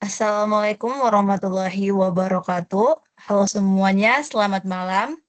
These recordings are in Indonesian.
Assalamualaikum warahmatullahi wabarakatuh. Halo semuanya, selamat malam.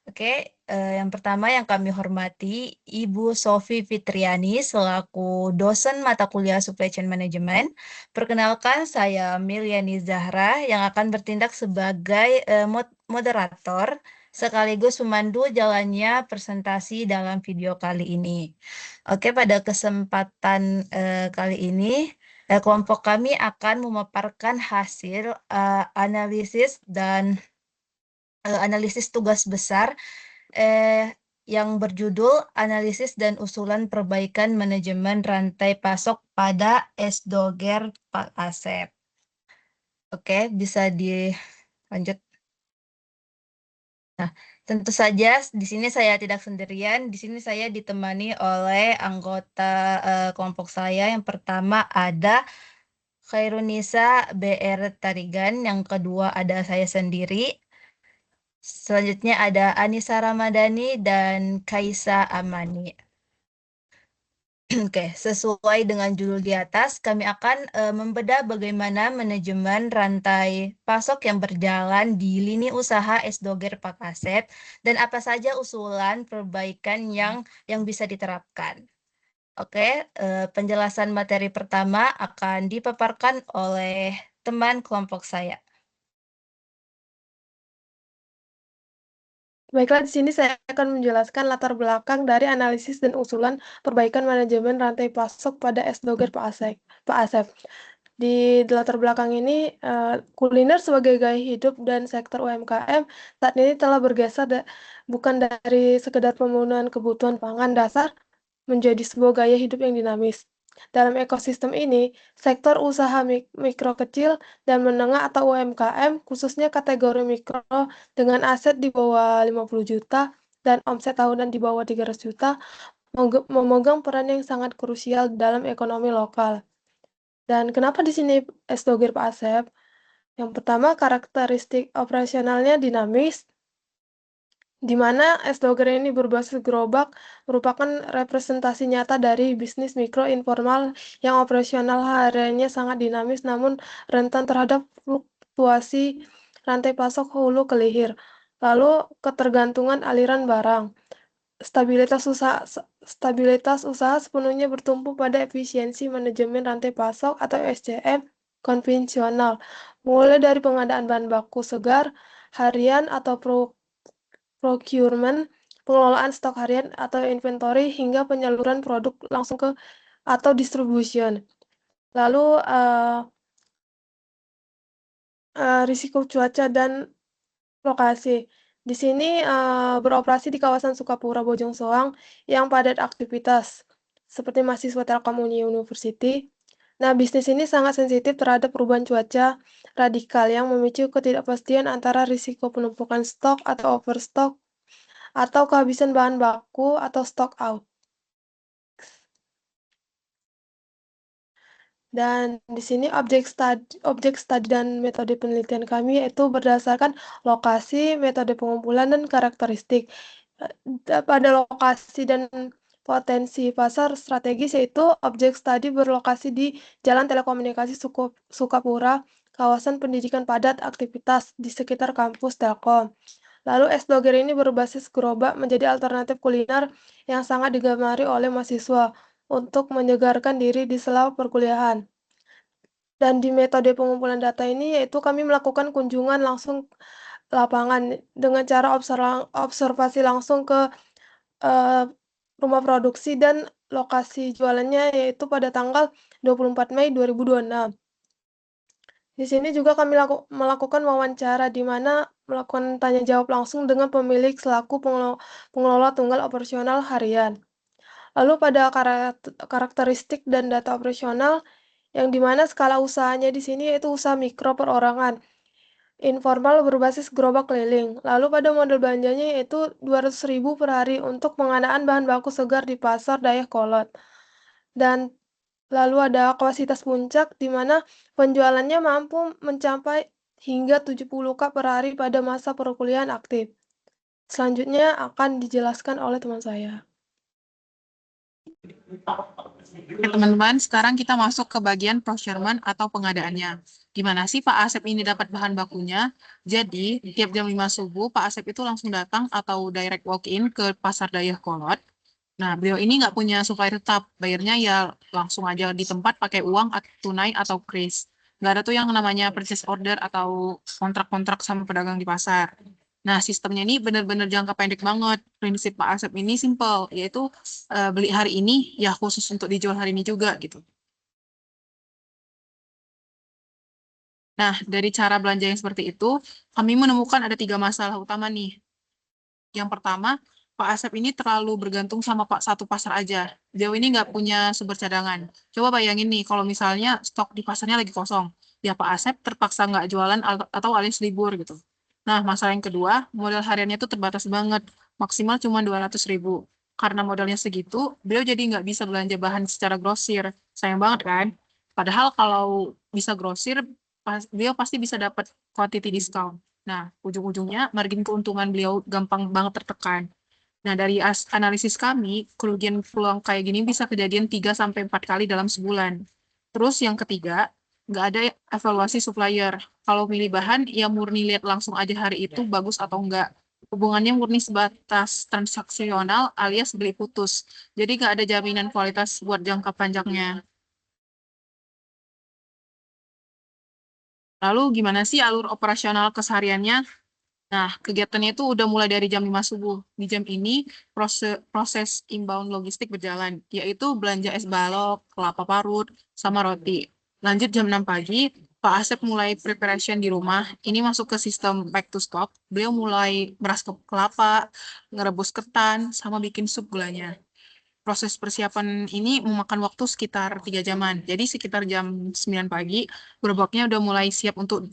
Oke, yang pertama yang kami hormati Ibu Sofi Fitriani selaku dosen mata kuliah Supply Chain Management. Perkenalkan, saya Miliani Zahra yang akan bertindak sebagai moderator sekaligus pemandu jalannya presentasi dalam video kali ini. Oke, pada kesempatan kali ini kelompok kami akan memaparkan hasil analisis dan analisis tugas besar yang berjudul Analisis dan Usulan Perbaikan Manajemen Rantai Pasok pada S-Doger Pak Asep. Oke, bisa dilanjut. Nah, tentu saja di sini saya tidak sendirian. Di sini saya ditemani oleh anggota kelompok saya. Yang pertama ada Khairunisa BR Tarigan, yang kedua ada saya sendiri. Selanjutnya ada Anissa Ramadhani dan Kaisa Amani. Oke, sesuai dengan judul di atas, kami akan membedah bagaimana manajemen rantai pasok yang berjalan di lini usaha S-Doger Pak Asep dan apa saja usulan perbaikan yang bisa diterapkan. Oke, penjelasan materi pertama akan dipaparkan oleh teman kelompok saya. Baiklah, di sini saya akan menjelaskan latar belakang dari analisis dan usulan perbaikan manajemen rantai pasok pada S-Doger Pak Asep. Di latar belakang ini, kuliner sebagai gaya hidup dan sektor UMKM saat ini telah bergeser bukan dari sekedar pemenuhan kebutuhan pangan dasar menjadi sebuah gaya hidup yang dinamis. Dalam ekosistem ini, sektor usaha mikro kecil dan menengah atau UMKM, khususnya kategori mikro dengan aset di bawah 50 juta dan omset tahunan di bawah 300 juta, memegang peran yang sangat krusial dalam ekonomi lokal. Dan kenapa di sini S-Doger Pak Asep? Yang pertama, karakteristik operasionalnya dinamis, di mana S-Doger ini berbasis gerobak merupakan representasi nyata dari bisnis mikro informal yang operasional hariannya sangat dinamis namun rentan terhadap fluktuasi rantai pasok hulu ke hilir. Lalu ketergantungan aliran barang. Stabilitas usaha sepenuhnya bertumpu pada efisiensi manajemen rantai pasok atau SCM konvensional, mulai dari pengadaan bahan baku segar, harian atau procurement, pengelolaan stok harian atau inventory, hingga penyaluran produk langsung ke atau distribution. Lalu risiko cuaca dan lokasi. Di sini beroperasi di kawasan Sukapura, Bojong Soang yang padat aktivitas, seperti mahasiswa Telkom University. Nah, bisnis ini sangat sensitif terhadap perubahan cuaca radikal yang memicu ketidakpastian antara risiko penumpukan stok atau overstock atau kehabisan bahan baku atau stock out. Dan di sini objek studi dan metode penelitian kami yaitu berdasarkan lokasi, metode pengumpulan, dan karakteristik. Pada lokasi dan potensi pasar strategis yaitu objek studi berlokasi di Jalan Telekomunikasi Sukapura, kawasan pendidikan padat aktivitas di sekitar kampus Telkom. Lalu S-Doger ini berbasis gerobak menjadi alternatif kuliner yang sangat digemari oleh mahasiswa untuk menyegarkan diri di sela perkuliahan. Dan di metode pengumpulan data ini yaitu kami melakukan kunjungan langsung lapangan dengan cara observasi langsung ke rumah produksi dan lokasi jualannya yaitu pada tanggal 24 Mei 2026. Di sini juga kami melakukan wawancara di mana melakukan tanya jawab langsung dengan pemilik selaku pengelola tunggal operasional harian. Lalu pada karakteristik dan data operasional yang dimana skala usahanya di sini yaitu usaha mikro perorangan, informal berbasis gerobak keliling. Lalu pada model belanjanya yaitu 200.000 per hari untuk pengadaan bahan baku segar di pasar Dayakolot. Dan lalu ada kapasitas puncak di mana penjualannya mampu mencapai hingga 70K per hari pada masa perkuliahan aktif. Selanjutnya akan dijelaskan oleh teman saya. Oke, teman-teman, sekarang kita masuk ke bagian procurement atau pengadaannya. Gimana sih Pak Asep ini dapat bahan bakunya? Jadi, tiap jam 5 subuh, Pak Asep itu langsung datang atau direct walk-in ke Pasar Dayakolot. Nah, beliau ini nggak punya supplier tetap. Bayarnya ya langsung aja di tempat pakai uang, tunai, atau kris. Nggak ada tuh yang namanya purchase order atau kontrak-kontrak sama pedagang di pasar. Nah, sistemnya ini benar-benar jangka pendek banget. Prinsip Pak Asep ini simple, yaitu beli hari ini ya khusus untuk dijual hari ini juga gitu. Nah, dari cara belanja yang seperti itu, kami menemukan ada 3 masalah utama nih. Yang pertama, Pak Asep ini terlalu bergantung sama Pak satu pasar aja. Dia ini nggak punya sumber cadangan. Coba bayangin nih, kalau misalnya stok di pasarnya lagi kosong, ya Pak Asep terpaksa nggak jualan atau alias libur gitu. Nah, masalah yang kedua, modal hariannya tuh terbatas banget, maksimal cuma 200.000. Karena modalnya segitu, beliau jadi nggak bisa belanja bahan secara grosir. Sayang banget kan? Padahal kalau bisa grosir, beliau pasti bisa dapat quantity discount. Nah, ujung-ujungnya margin keuntungan beliau gampang banget tertekan. Nah, dari analisis kami, kerugian peluang kayak gini bisa kejadian 3 sampai 4 kali dalam sebulan. Terus yang ketiga, nggak ada evaluasi supplier. Kalau milih bahan, ya murni lihat langsung aja hari itu bagus atau enggak. Hubungannya murni sebatas transaksional alias beli putus. Jadi nggak ada jaminan kualitas buat jangka panjangnya. Lalu gimana sih alur operasional kesehariannya? Nah, kegiatannya itu udah mulai dari jam 5 subuh. Di jam ini proses inbound logistik berjalan, yaitu belanja es balok, kelapa parut, sama roti. Lanjut jam 6 pagi, Pak Asep mulai preparation di rumah. Ini masuk ke sistem back to stock. Beliau mulai meras kelapa, ngerebus ketan, sama bikin sup gulanya. Proses persiapan ini memakan waktu sekitar 3 jaman. Jadi sekitar jam 9 pagi, gerobaknya udah mulai siap untuk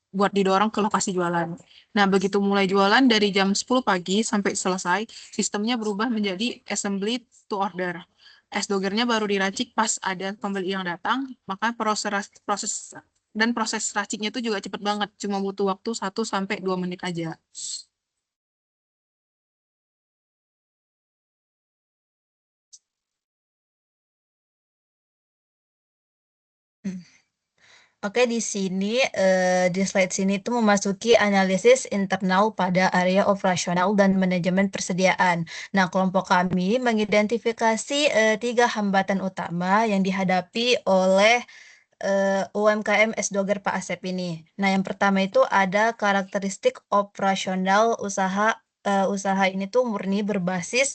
buat didorong ke lokasi jualan. Nah, begitu mulai jualan dari jam 10 pagi sampai selesai, sistemnya berubah menjadi assembly to order. Es dogernya baru diracik pas ada pembeli yang datang, maka proses raciknya itu juga cepet banget, cuma butuh waktu 1 sampai 2 menit aja. Hmm. Oke, di slide sini itu memasuki analisis internal pada area operasional dan manajemen persediaan. Nah, kelompok kami mengidentifikasi 3 hambatan utama yang dihadapi oleh UMKM S Doger Pak Asep ini. Nah, yang pertama itu ada karakteristik operasional usaha ini tuh murni berbasis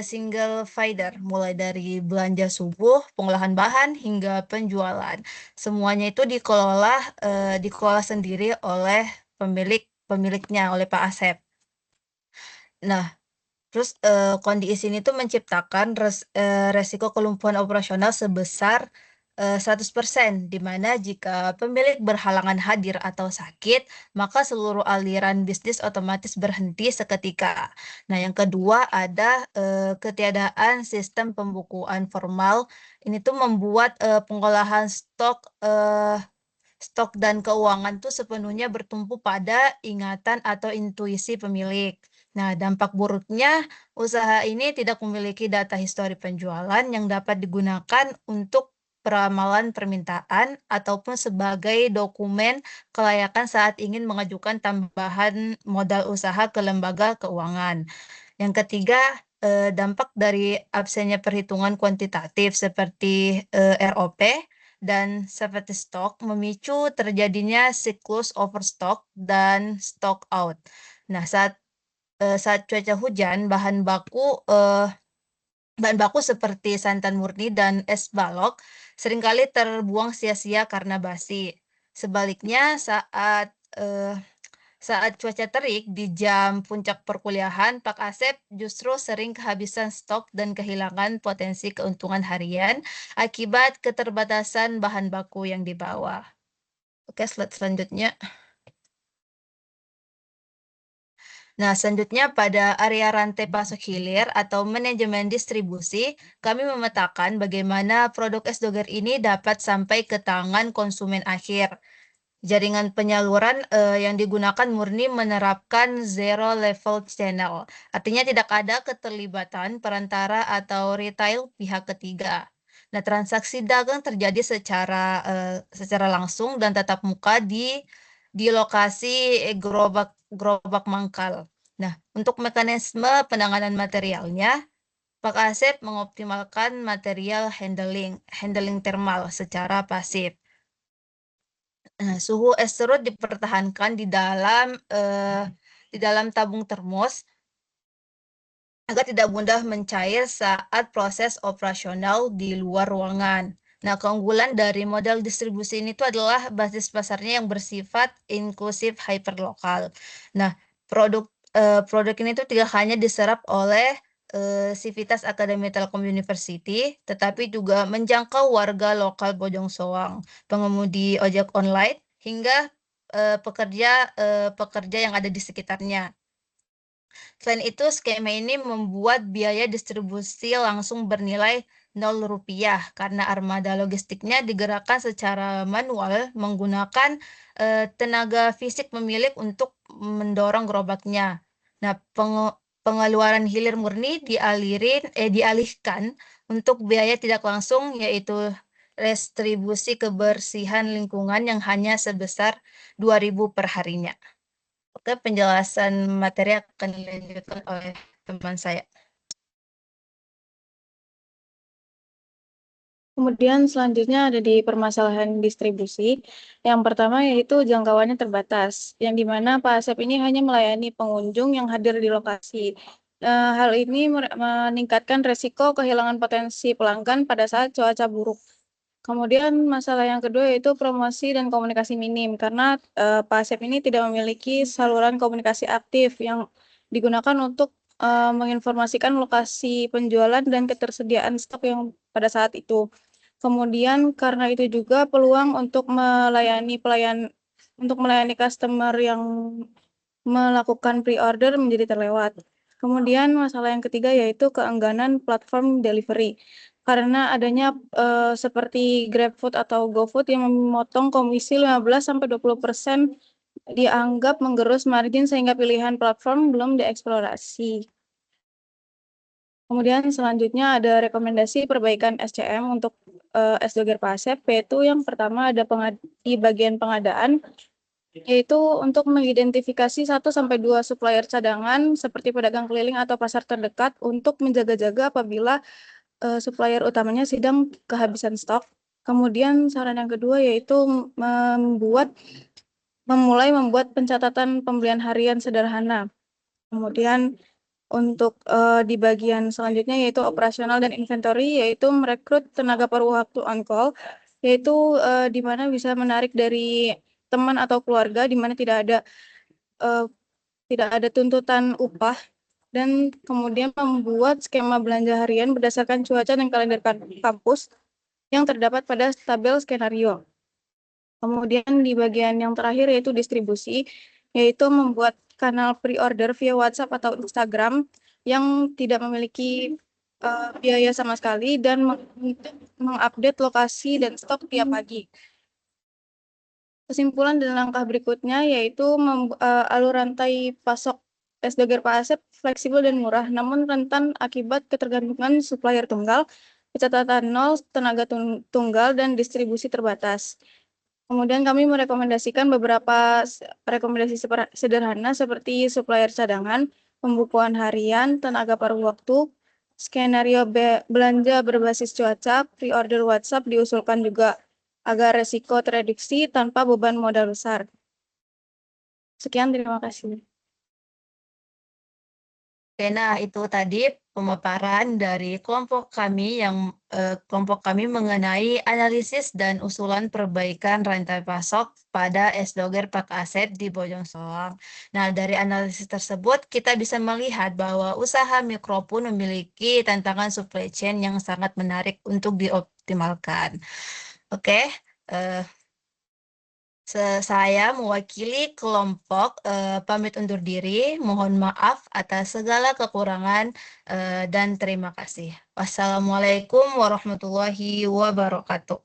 single feeder, mulai dari belanja subuh, pengolahan bahan hingga penjualan. Semuanya itu dikelola sendiri oleh pemiliknya, oleh Pak Asep. Nah, terus kondisi ini tuh menciptakan resiko kelumpuhan operasional sebesar 100%, di mana jika pemilik berhalangan hadir atau sakit, maka seluruh aliran bisnis otomatis berhenti seketika. Nah, yang kedua ada ketiadaan sistem pembukuan formal. Ini tuh membuat pengolahan stok dan keuangan tuh sepenuhnya bertumpu pada ingatan atau intuisi pemilik. Nah, dampak buruknya usaha ini tidak memiliki data histori penjualan yang dapat digunakan untuk peramalan permintaan ataupun sebagai dokumen kelayakan saat ingin mengajukan tambahan modal usaha ke lembaga keuangan. Yang ketiga, dampak dari absennya perhitungan kuantitatif seperti ROP dan safety stock memicu terjadinya siklus overstock dan stock out. Nah, saat cuaca hujan, bahan baku seperti santan murni dan es balok seringkali terbuang sia-sia karena basi. Sebaliknya, saat cuaca terik di jam puncak perkuliahan, Pak Asep justru sering kehabisan stok dan kehilangan potensi keuntungan harian akibat keterbatasan bahan baku yang dibawa. Oke, slide selanjutnya. Nah, selanjutnya pada area rantai pasok hilir atau manajemen distribusi, kami memetakan bagaimana produk es doger ini dapat sampai ke tangan konsumen akhir. Jaringan penyaluran yang digunakan murni menerapkan zero level channel. Artinya tidak ada keterlibatan perantara atau retail pihak ketiga. Nah, transaksi dagang terjadi secara langsung dan tatap muka di lokasi gerobak mangkal. Nah, untuk mekanisme penanganan materialnya, Pak Asep mengoptimalkan material handling thermal secara pasif. Nah, suhu es serut dipertahankan di dalam tabung termos agar tidak mudah mencair saat proses operasional di luar ruangan. Nah, keunggulan dari model distribusi ini itu adalah basis pasarnya yang bersifat inklusif hyperlokal. Nah, produk ini tuh tidak hanya diserap oleh Sivitas Akademi Telkom University, tetapi juga menjangkau warga lokal Bojong Soang, pengemudi ojek online, hingga pekerja yang ada di sekitarnya. Selain itu, skema ini membuat biaya distribusi langsung bernilai Rp0 karena armada logistiknya digerakkan secara manual menggunakan tenaga fisik pemilik untuk mendorong gerobaknya. Nah, pengeluaran hilir murni dialihkan untuk biaya tidak langsung, yaitu restribusi kebersihan lingkungan yang hanya sebesar 2.000 per harinya. Oke, penjelasan materi akan dilanjutkan oleh teman saya. Kemudian selanjutnya ada di permasalahan distribusi. Yang pertama yaitu jangkauannya terbatas, yang dimana Pak Asep ini hanya melayani pengunjung yang hadir di lokasi. Hal ini meningkatkan resiko kehilangan potensi pelanggan pada saat cuaca buruk. Kemudian masalah yang kedua yaitu promosi dan komunikasi minim, karena Pak Asep ini tidak memiliki saluran komunikasi aktif yang digunakan untuk menginformasikan lokasi penjualan dan ketersediaan stok yang pada saat itu. Kemudian karena itu juga peluang untuk melayani customer yang melakukan pre-order menjadi terlewat. Kemudian masalah yang ketiga yaitu keengganan platform delivery. Karena adanya seperti GrabFood atau GoFood yang memotong komisi 15-20% dianggap menggerus margin sehingga pilihan platform belum dieksplorasi. Kemudian selanjutnya ada rekomendasi perbaikan SCM untuk S-Doger Pak Asep, yaitu yang pertama ada di bagian pengadaan, yaitu untuk mengidentifikasi 1-2 supplier cadangan seperti pedagang keliling atau pasar terdekat untuk menjaga-jaga apabila supplier utamanya sedang kehabisan stok. Kemudian saran yang kedua yaitu memulai membuat pencatatan pembelian harian sederhana. Kemudian untuk di bagian selanjutnya yaitu operasional dan inventory, yaitu merekrut tenaga paruh waktu on call, yaitu di mana bisa menarik dari teman atau keluarga di mana tidak ada tuntutan upah, dan kemudian membuat skema belanja harian berdasarkan cuaca dan kalender kampus yang terdapat pada tabel skenario. Kemudian di bagian yang terakhir yaitu distribusi, yaitu membuat kanal pre-order via WhatsApp atau Instagram yang tidak memiliki biaya sama sekali dan mengupdate lokasi dan stok tiap pagi. Kesimpulan dan langkah berikutnya yaitu alur rantai pasok S-Doger Pak Asep fleksibel dan murah, namun rentan akibat ketergantungan supplier tunggal, pencatatan nol, tenaga tunggal, dan distribusi terbatas. Kemudian kami merekomendasikan beberapa rekomendasi sederhana seperti supplier cadangan, pembukuan harian, tenaga paruh waktu, skenario belanja berbasis cuaca, pre-order WhatsApp diusulkan juga agar resiko tereduksi tanpa beban modal besar. Sekian, terima kasih. Oke, nah itu tadi pemaparan dari kelompok kami mengenai analisis dan usulan perbaikan rantai pasok pada S-Doger Pak Asep di Bojong Soang. Nah, dari analisis tersebut kita bisa melihat bahwa usaha mikro pun memiliki tantangan supply chain yang sangat menarik untuk dioptimalkan. Oke, saya mewakili kelompok pamit undur diri. Mohon maaf atas segala kekurangan dan terima kasih. Wassalamualaikum warahmatullahi wabarakatuh.